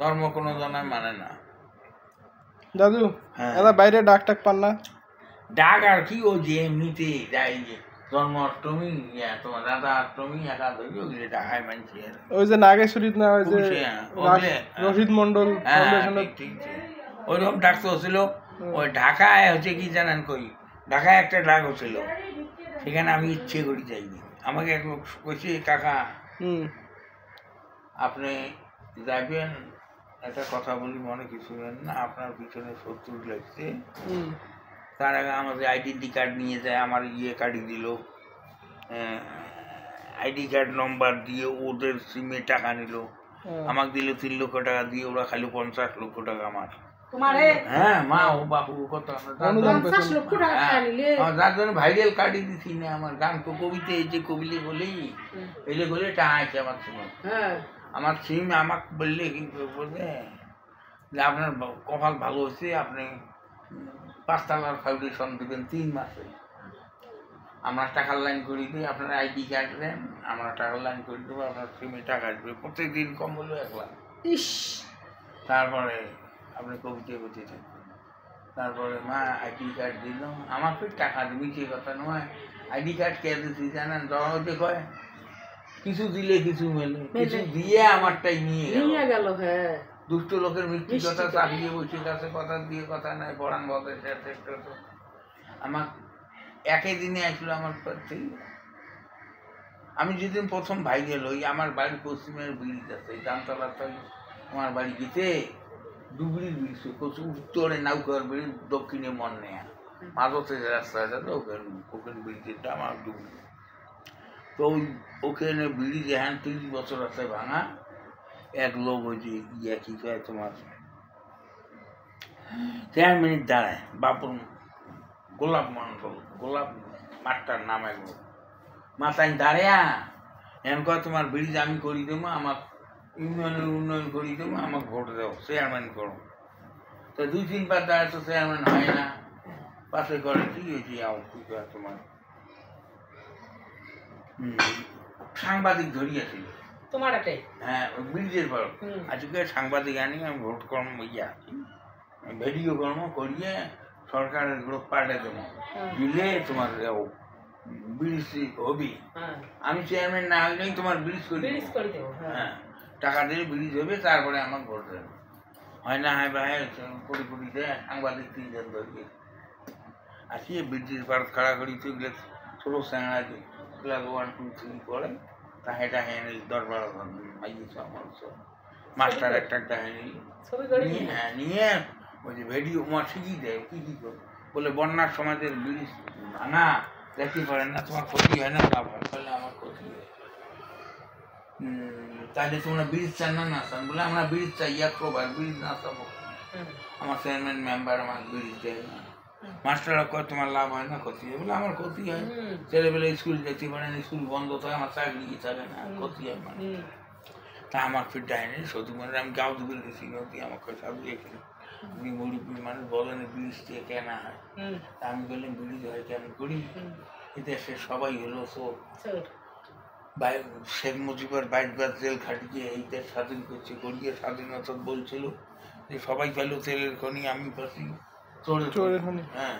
ধর্ম কোনো জনায় মানে না। দাদু এরা বাইরে ডাক টাক পান না? ডাক আর কি, ও যে এমনিতে যাই যে জন্মাষ্টমী তোমার রাধা অষ্টমী একাদশী ওগুলো ডাকায় মানছি। ওই যে নাগেশ্বরীত না, ওই যে রশিদ মন্ডল ঠিক ওইরকম ডাক তো হচ্ছিল। ওই ঢাকায় হচ্ছে কি জানেন, কই ঢাকায় একটা ডাক হচ্ছিল, সেখানে আমি ইচ্ছে করি যাইনি। আমাকে এক লোক কইছে, কাকা আপনি যাবেন, একটা কথা বলি মনে কিছু না, আপনার পিছনে শত্রু লাগছে। তার আগে আমাদের আইডেন্টি কার্ড নিয়ে যায়, আমার কার্ডই দিল, আইডি কার্ড নম্বর দিয়ে ওদের সিমে টাকা নিল, আমাকে দিল 3 লক্ষ টাকা দিয়ে, ওরা খালি 50 লক্ষ টাকা আমার। হ্যাঁ মা ও বাপু কথা যার জন্য ভাইরাল কার্ডই দিচ্ছি না। আমার গান তো কবিতে এই যে কবিলে বলেই এলে বলে টাকা আছে আমার সিমে। আমার সিম আমাকে বললে কিন্তু বলবে যে আপনার কপাল ভালো হয়েছে, আপনি 5 তলার ফাউন্ডেশন দেবেন 3 মাসে, আমরা টাকার লাইন করে দিই, আপনার আইডি কার্ড দেন, আমরা টাকার লাইন করে দেবো, আপনার সিমে টাকা আসবে প্রত্যেকদিন কম হলেও 1 লাখ। তারপরে আপনি কবিতে বলতে থাকবেন। তারপরে মা আইডি কার্ড দিল, আমাকে টাকা দিবি, সে কথা নয়। আইডি কার্ড কে দিচ্ছি জানেন, জমা হতে কয় কিছু দিলে কিছু মেলে, কিছু দিয়ে আমারটাই নিয়ে গেল। দুষ্ট লোকের মৃত্যু কথা চাপিয়ে বসে কাছে কথা দিয়ে কথা নাই, পড়ান বদের সাথে আমার একই দিনে আসলো আমার কাছে। আমি যেদিন প্রথম ভাইরাল হই, আমার বাড়ি পশ্চিমের ব্রিজ আছে, জামতলা আমার বাড়ি গেছে ডুবরির ব্রিজ, উত্তরে নাউকার ব্রিজ, দক্ষিণে মন নেয়া, মাঝতে যে রাস্তাটা তো ওখানে ব্রিজেরটা আমার ডুবরি। তো ওখানে ব্রিজ এখন 30 বছর আছে ভাঙা। এক লোক ওই যে কি কয় তোমার 4 মিনিট দাঁড়ায়, বাপুর গোলাপ মন্ডল, গোলাপ মাস্টার নাম এক লোক, মাথায় দাঁড়ায়া এখন কয় তোমার ব্রিজ আমি করি দেবো, আমার ইউনিয়নের উন্নয়ন করি দেবো, আমাকে ভোট দেবো, চেয়ারম্যান করো। তো 2-3 বার দাঁড়ায় তো চেয়ারম্যান হয় না, পাশে করে কি হয়েছি কি কয় তোমার সাংবাদিক ধরিয়েছিল তোমার, হ্যাঁ ব্রিজের পর আজকে সাংবাদিক আনি, আমি ভোট কর্ম ভিডিও কর্ম করিয়ে সরকারের গ্রুপ পাল্টে দেবো, দিলে তোমার ব্রিজ হবি, আমি চেয়ারম্যান না হইলেই তোমার ব্রিজ করে দেবো। হ্যাঁ টাকা দিয়ে ব্রিজ হবে, তারপরে আমার ভোট দেবে। হয় না, হয় ভাই কোটি কোটি দেয় সাংবাদিক 3 জন ধরিয়ে আসি ব্রিজের পার খাড়া করি, তো এগুলো ছোটো স্যাংড়া আছে, ক্লাস 1, 2, 3 পড়ে, তা হেঁটা হ্যাঁ 10-12 মাইয়েছে আমার সব মাস্টার একটা হ্যাঁ নিয়ে ওই যে ভিডিও আমার শিখিয়ে দেয় কি কী করে, বলে বন্যার সময় ব্রিজ ভাঙা দেখতে পারেন না, তোমার ক্ষতি হয় না, লাভ হয়, বলে আমার ক্ষতি হয়। তাহলে তোমরা ব্রিজ চান না চান, বলে আমরা ব্রিজ চাই, একবার ব্রিজ না চাবো, আমার চেয়ারম্যান মেম্বার আমার ব্রিজ দেয় না। মাস্টাররা কয় তোমার লাভ হয় না ক্ষতি হয়, বলে আমার ক্ষতি হয়, ছেলেবেলে স্কুল যেতে পারে না, স্কুল বন্ধ থাকে, আমার চাকরি থাকে না, ক্ষতি হয় মানে। তা আমার ফির ডাইনি সত্যি মানে আমি গাও দুপুর গেছি, নদী আমাকে সাধু এখানে উনি মুরব্বী মানুষ বলেন ব্রিজ দিয়ে কেনা হয়, তা আমি বললাম ব্রিজ হয় কেমন করি, এদেশে সবাই হলো চোর, শেখ মুজিবুর 22 বার জেল খাটিয়ে এই দেশ স্বাধীন করছে, করিয়ে স্বাধীনতা বলছিল যে সবাই পেল তেলের খনি, আমি পাচ্ছি চোরের খনি। হ্যাঁ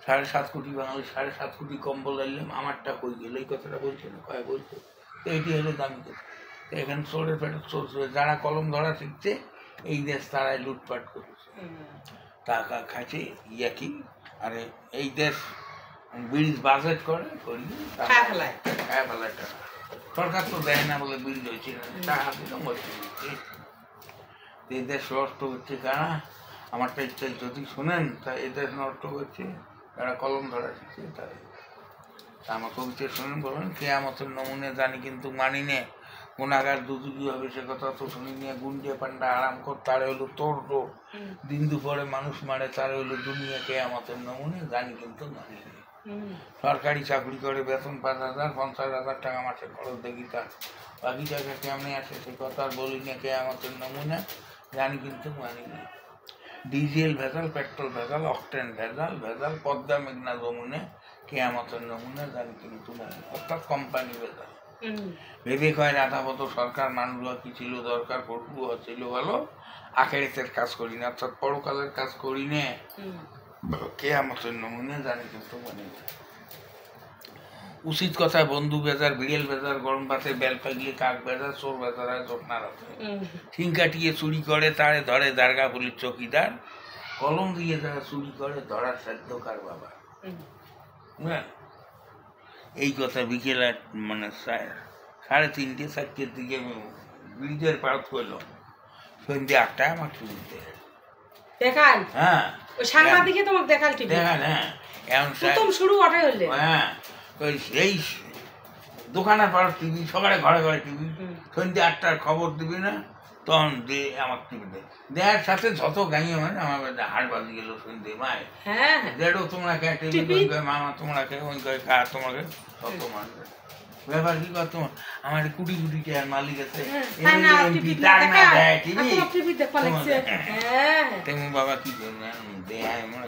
7.5 কোটি বাঙালি 7.5 কোটি কম্বল আনলাম, আমারটা কই গেল, এই কথাটা বলছে না, কয় বলছে। তো এটি হলো দামি কথা। তো এখানে চোরের পেটে চোর, যারা কলম ধরা শিখছে এই দেশ তারাই লুটপাট করেছে, টাকা খাচ্ছে কি, আরে এই দেশ ব্রিজ বাজেট করে করিয়ে ফেলায় টাকা, সরকার তো দেয় না বলে ব্রিজ হয়েছে না, টাকা দিলাম বলছে। এই দেশ নষ্ট হচ্ছে কারা, আমারটা ইচ্ছা যদি শোনেন, তা এই দেশ নষ্ট হচ্ছে যারা কলম ধরা শিখছে তাই। আমার কবিতা শোনেন, বলেন কেয়ামতের নমুনে জানি কিন্তু মানি নে, গুণাগার দুদুগি হবে সে কথা তো শুনি নিয়ে, গুন্ডিয়া পান্ডা আরাম কর তারে হলো তোর তোর, দিন দুপুরে মানুষ মারে তারে হলো দুনিয়া, কেয়ামতের নমুনে জানি কিন্তু মানি নে। সরকারি চাকরি করে বেতন 5,000 50,000 টাকা মাসে খরচ দেখি, তার বাকি টাকা কেমনে আসে সে কথা আর বলি না, কেয়ামতের নমুনা জানি কিন্তু মানি না। ডিজেল ভেজাল, পেট্রোল ভেজাল, অকটেন ভেজাল, পদ্মা মেঘনা যমুনে, কেয়ামতের নমুনা জানি কিন্তু মানি, অর্থাৎ কোম্পানি ভেজাল। ভেবে কয় রাধাপত সরকার মানুষ কি ছিল দরকার পটু ছিল ভালো আখেরাতের কাজ করি না অর্থাৎ পরকালের কাজ করি না কে আমার নমুনে জানে কিন্তু মানে উচিত কথা বন্ধু বেজার বিড়েল বেজার গরম ভাতে বেল পাগলি কাক বেজার চোর বেজার হয় জোটনা রাতে ঠিং কাটিয়ে চুরি করে তারে ধরে দারগা পুলিশ চৌকিদার কলম দিয়ে যারা চুরি করে ধরার সাধ্য কার বাবা হ্যাঁ এই কথা বিকেল মানে 3:30-4টার দিকে আমি ব্রিজের পারত করলাম সন্ধ্যে 8টায় আমার টিভিতে দেখাল হ্যাঁ ওই সাংবাদিকে তোমাকে দেখাল টিভি দেখাল হ্যাঁ এখন প্রথম শুরু ওঠে হলে হ্যাঁ ওই এই দোকানের পাড়ার টিভি সকালে ঘরে ঘরে টিভি সন্ধ্যে 8টার খবর দিবি না তখন দিয়ে আমার টিভিতে দেখার সাথে যত গাইয়ে মানে আমার হাট বাজি গেল সন্ধ্যে মায় হ্যাঁ দেড়ো তোমরা কে টিভি মামা তোমরা কে ওই খা তোমাকে শত মানবে ব্যাপার কি কর তোমার আমার কোটি কোটি টাকার মালিক আছে তেমন বাবা কি করবেন দেয় মনে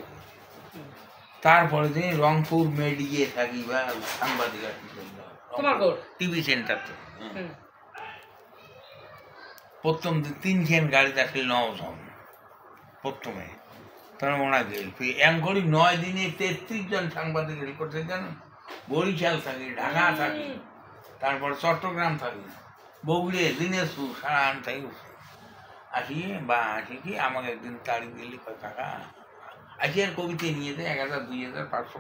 তারপরে দিন রংপুর মেডিয়ে থাকি বা সাংবাদিক টিভি সেন্টার তো প্রথম 3 গাড়িতে আসলে 9 জন প্রথমে তারা ওনা গেল এম করি 9 দিনে 33 জন সাংবাদিক রেল করতে জানেন বরিশাল থাকি ঢাকা থাকি তারপর চট্টগ্রাম থাকি বগুড়ে দিনাজপুর সারান থাকি আসি বা আসি কি আমাকে একদিন তারিখ দিলি টাকা আসি আর কবিতে নিয়ে যায় 1000 2500